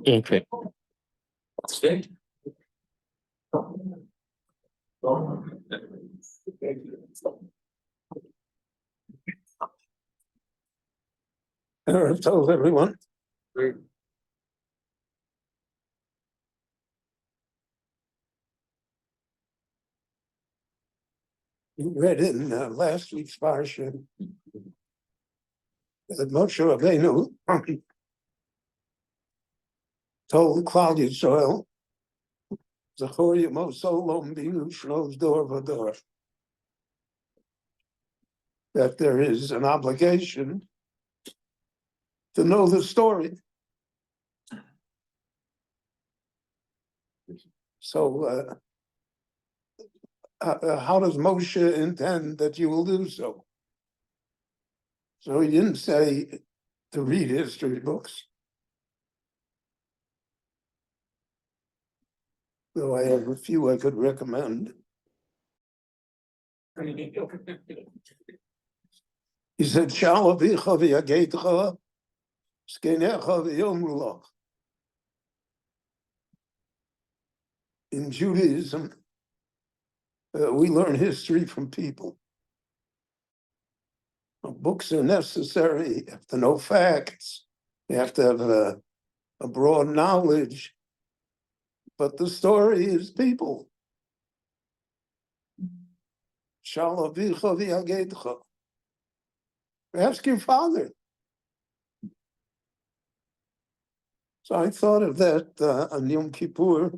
Okay. Told everyone. You read in last week's parsha that Moshe Rabbeinu told Klal Yisrael, "Zachor Yemo Solom Binu Shlosh Dor V'Dor," that there is an obligation to know the story. So, how does Moshe intend that you will do so? So he didn't say to read history books, though I have a few I could recommend. He said, "Shalavicha v'yageitcha, skenecha v'yomru lach." In Judaism, we learn history from people. Books are necessary. You have to know facts. You have to have a broad knowledge. But the story is people. Shalavicha v'yageitcha. Ask your father. So I thought of that on Yom Kippur,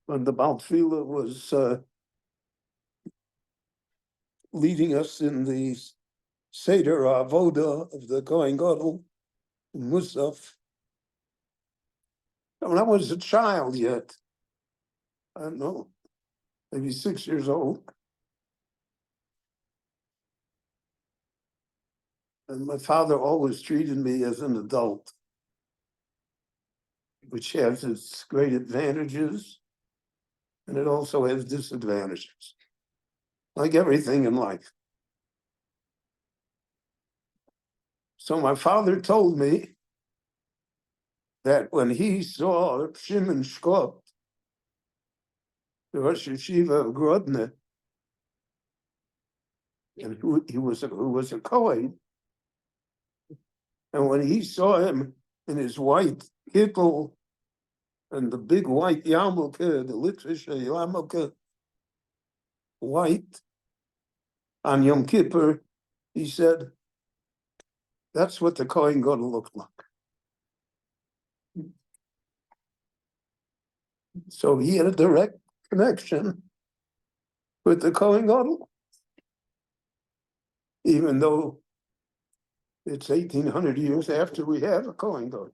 when the Baal Tefillah was leading us in the Seder Avoda of the Kohen Gadol in Musaf. When I was a child yet, I don't know, maybe 6 years old. And my father always treated me as an adult, which has its great advantages, and it also has disadvantages, like everything in life. So my father told me that when he saw Shimon Shkop, the Rosh Yeshiva of Grodno, and who was a Kohen, and when he saw him in his white kittel and the big white yarmulke, the Litvish yarmulke, white, on Yom Kippur, he said, "That's what the Kohen Gadol looked like." So he had a direct connection with the Kohen Gadol, even though it's 1,800 years after we have a Kohen Gadol.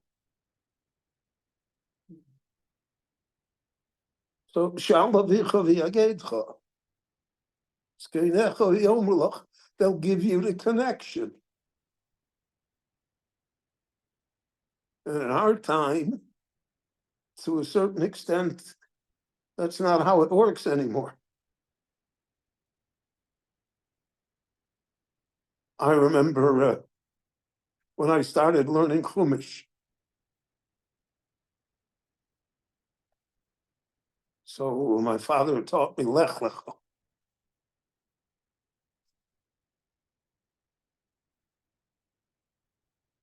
So Shalavicha v'yageitcha, skenecha v'yomru lach, they'll give you the connection. And in our time, to a certain extent, that's not how it works anymore. I remember when I started learning Chumash. So my father taught me Lech Lecha.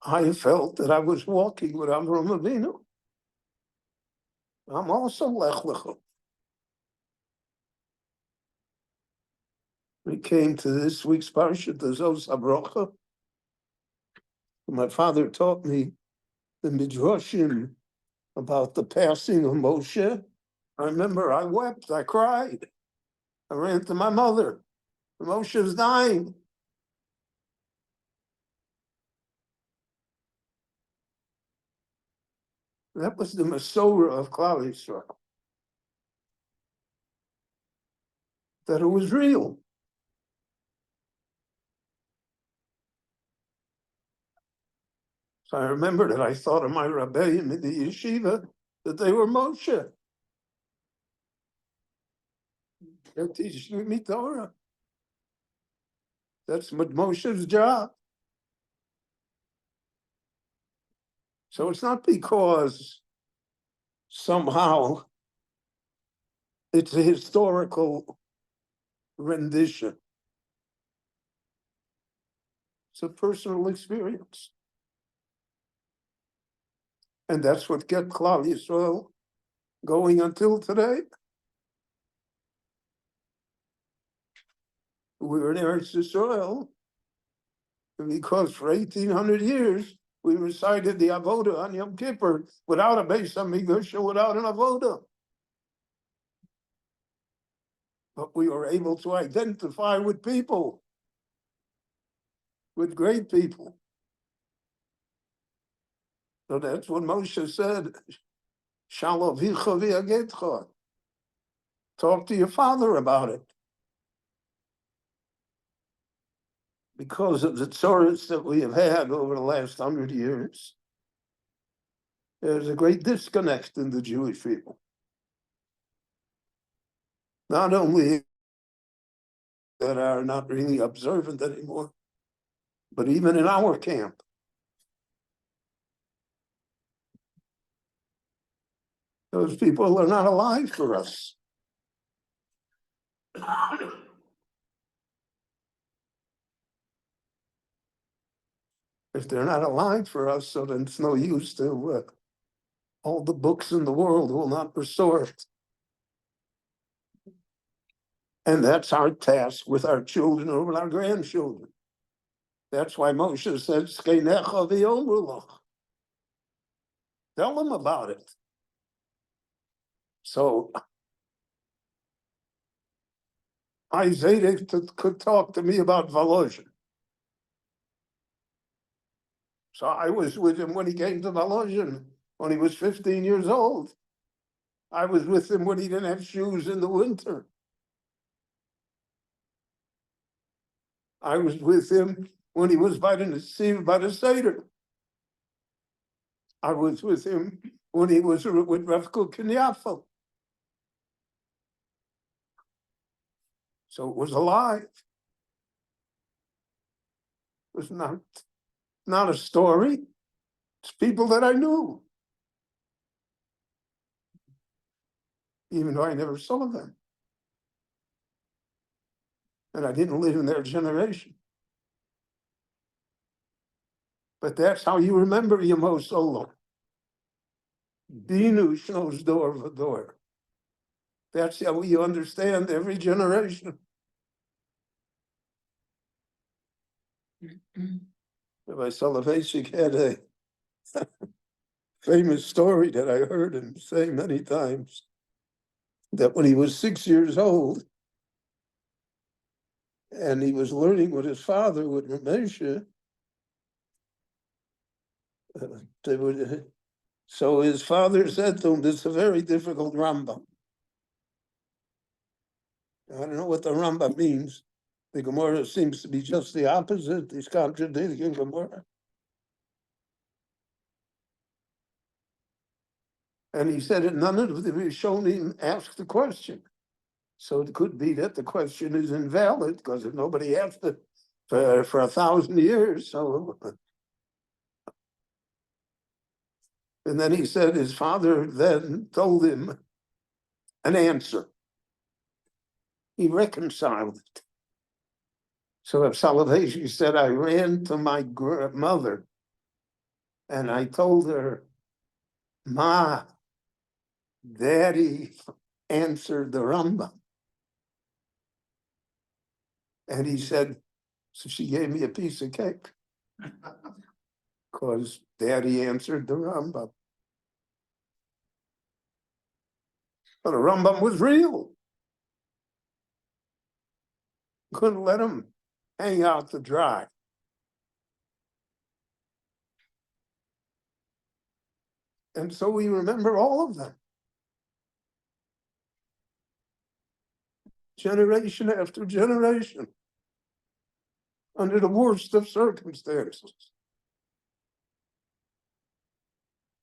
I felt that I was walking with Avraham Avinu. I'm also Lech Lecha. We came to this week's parsha, the Zos HaBrocha. My father taught me the midrashim about the passing of Moshe. I remember I wept, I cried. I ran to my mother. Moshe's dying. That was the Masorah of Klal Yisrael. That it was real. So I remember that I thought of my rebellion in the yeshiva that they were Moshe. They're teaching me Torah. That's what Moshe's job. So it's not because somehow it's a historical rendition. It's a personal experience. And that's what kept Klal Yisrael going until today. We were in Eretz Yisrael, and because for 1,800 years, we recited the Avodah on Yom Kippur without a Beis HaMikdash and without an Avodah. But we were able to identify with people, with great people. So that's what Moshe said, Shal avicha v'yagetcha. Talk to your father about it. Because of the tzores that we have had over the last 100 years, there's a great disconnect in the Jewish people. Not only that are not really observant anymore, but even in our camp. Those people are not alive for us. If they're not alive for us, so then it's no use to all the books in the world will not restore it. And that's our task with our children or with our grandchildren. That's why Moshe said, "Skeinecha v'yomru lach." Tell them about it. So Isaiah could talk to me about Volozhin. So I was with him when he came to Volozhin, when he was 15 years old. I was with him when he didn't have shoes in the winter. I was with him when he was by the Seder. I was with him when he was with Rav Kook in Yafo. So it was alive. It was not a story. It's people that I knew, even though I never saw them. And I didn't live in their generation. But that's how you remember Yemo Solo. Binu shows door for door. That's how you understand every generation. Rabbi Soloveitchik had a famous story that I heard him say many times, that when he was 6 years old, and he was learning with his father, with Ramesha, so his father said to him, "This is a very difficult Rambam." I don't know what the Rambam means. The Gemara seems to be just the opposite. He's contradicting Gemara. And he said that none of the Rishonim asked the question. So it could be that the question is invalid because if nobody asked it for 1,000 years. So, and then he said his father then told him an answer. He reconciled it. So if Soloveitchik said, I ran to my mother and I told her, Ma, Daddy answered the Rambam. And he said, so she gave me a piece of cake because Daddy answered the Rambam. But the Rambam was real. Couldn't let him hang out to dry. And so we remember all of them. Generation after generation. Under the worst of circumstances.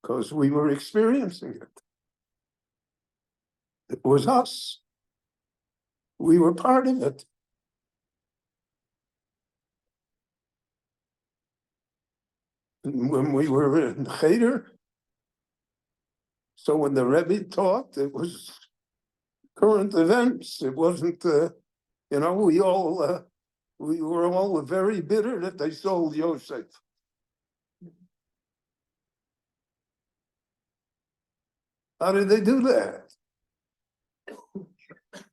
Because we were experiencing it. It was us. We were part of it. when we were in Cheder. So when the Rebbe taught, it was current events. It wasn't, we were all very bitter that they sold Yosef. How did they do that?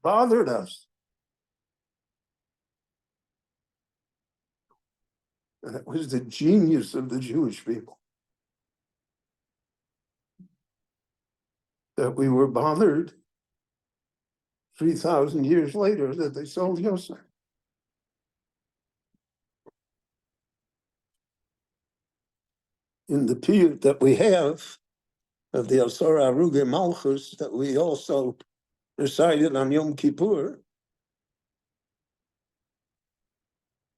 Bothered us. And it was the genius of the Jewish people that we were bothered 3,000 years later that they sold Yosef. In the period that we have of the Asar Aruge Malchus that we also recited on Yom Kippur,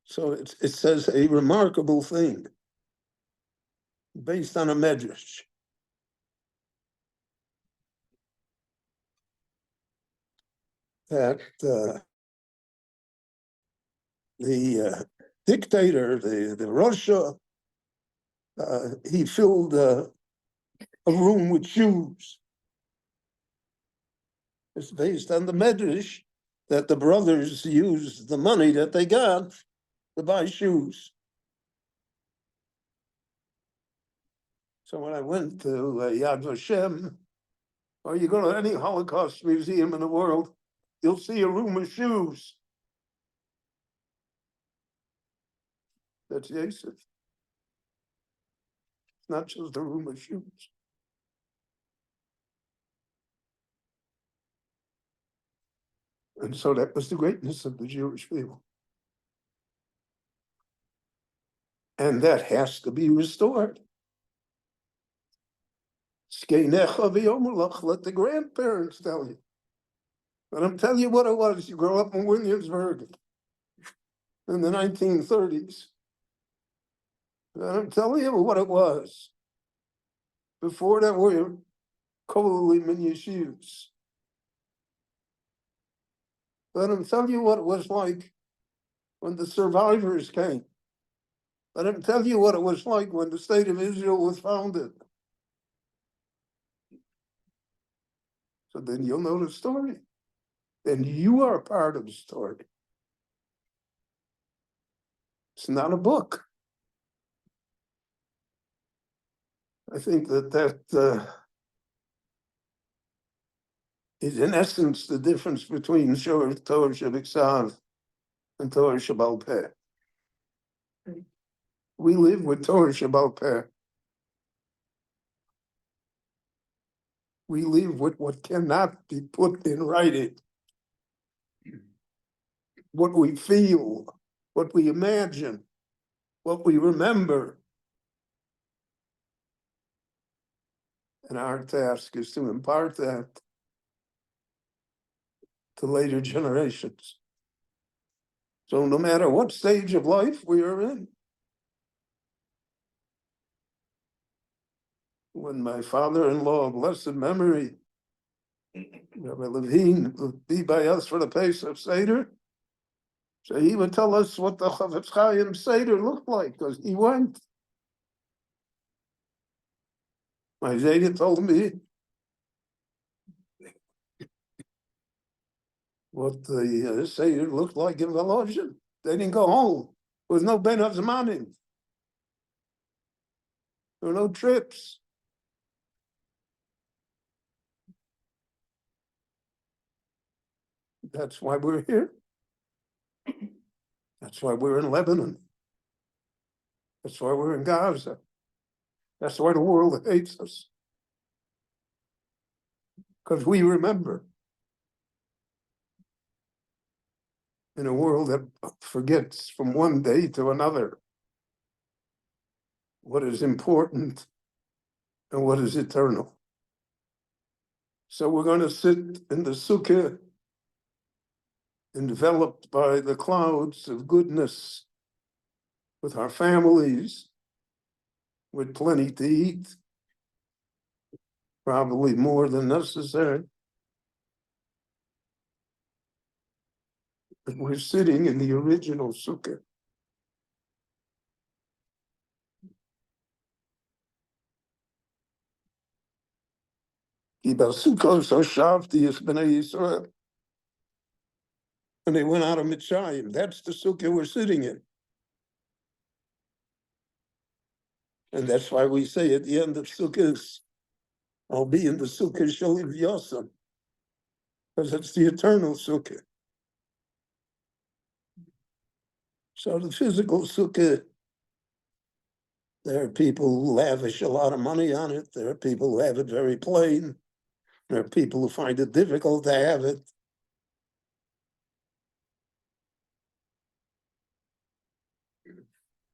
so it says a remarkable thing based on a medrash. That the dictator, the Russia, he filled a room with shoes. It's based on the medrash that the brothers used the money that they got to buy shoes. So when I went to Yad Vashem, or you go to any Holocaust museum in the world, you'll see a room of shoes. That's Yosef. It's not just a room of shoes. And so that was the greatness of the Jewish people. And that has to be restored. Let the grandparents tell you. But I'm telling you what it was. You grow up in Williamsburg in the 1930s. And I'm telling you what it was. Before that, we were kollel in yeshivas. Let him tell you what it was like when the survivors came. Let him tell you what it was like when the state of Israel was founded. So then you'll know the story. Then you are part of the story. It's not a book. I think that is in essence the difference between Torah Shebiksav and Torah Shebal Peh. We live with Torah Shebal Peh. We live with what cannot be put in writing. What we feel, what we imagine, what we remember. And our task is to impart that to later generations. So no matter what stage of life we are in, when my father-in-law, blessed memory, Rabbi Levine, would be by us for the Pesach Seder, so he would tell us what the Chavetz Chaim Seder looked like, because he went. My Zayda told me what the Seder looked like in Volozhin. They didn't go home. There was no Ben Hazmanim. There were no trips. That's why we're here. That's why we're in Lebanon. That's why we're in Gaza. That's why the world hates us. Because we remember. In a world that forgets from one day to another what is important and what is eternal. So we're going to sit in the sukkah enveloped by the clouds of goodness with our families, with plenty to eat, probably more than necessary. But we're sitting in the original sukkah. And they went out of Mitzrayim. That's the sukkah we're sitting in. And that's why we say at the end of sukkahs, I'll be in the sukkah Shaliv Yosem, because it's the eternal sukkah. So the physical sukkah, there are people who lavish a lot of money on it. There are people who have it very plain. There are people who find it difficult to have it.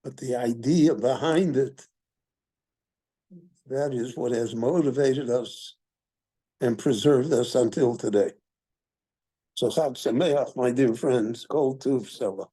But the idea behind it, that is what has motivated us and preserved us until today. So Chag Sameach, my dear friends, Kol Tuv Sela.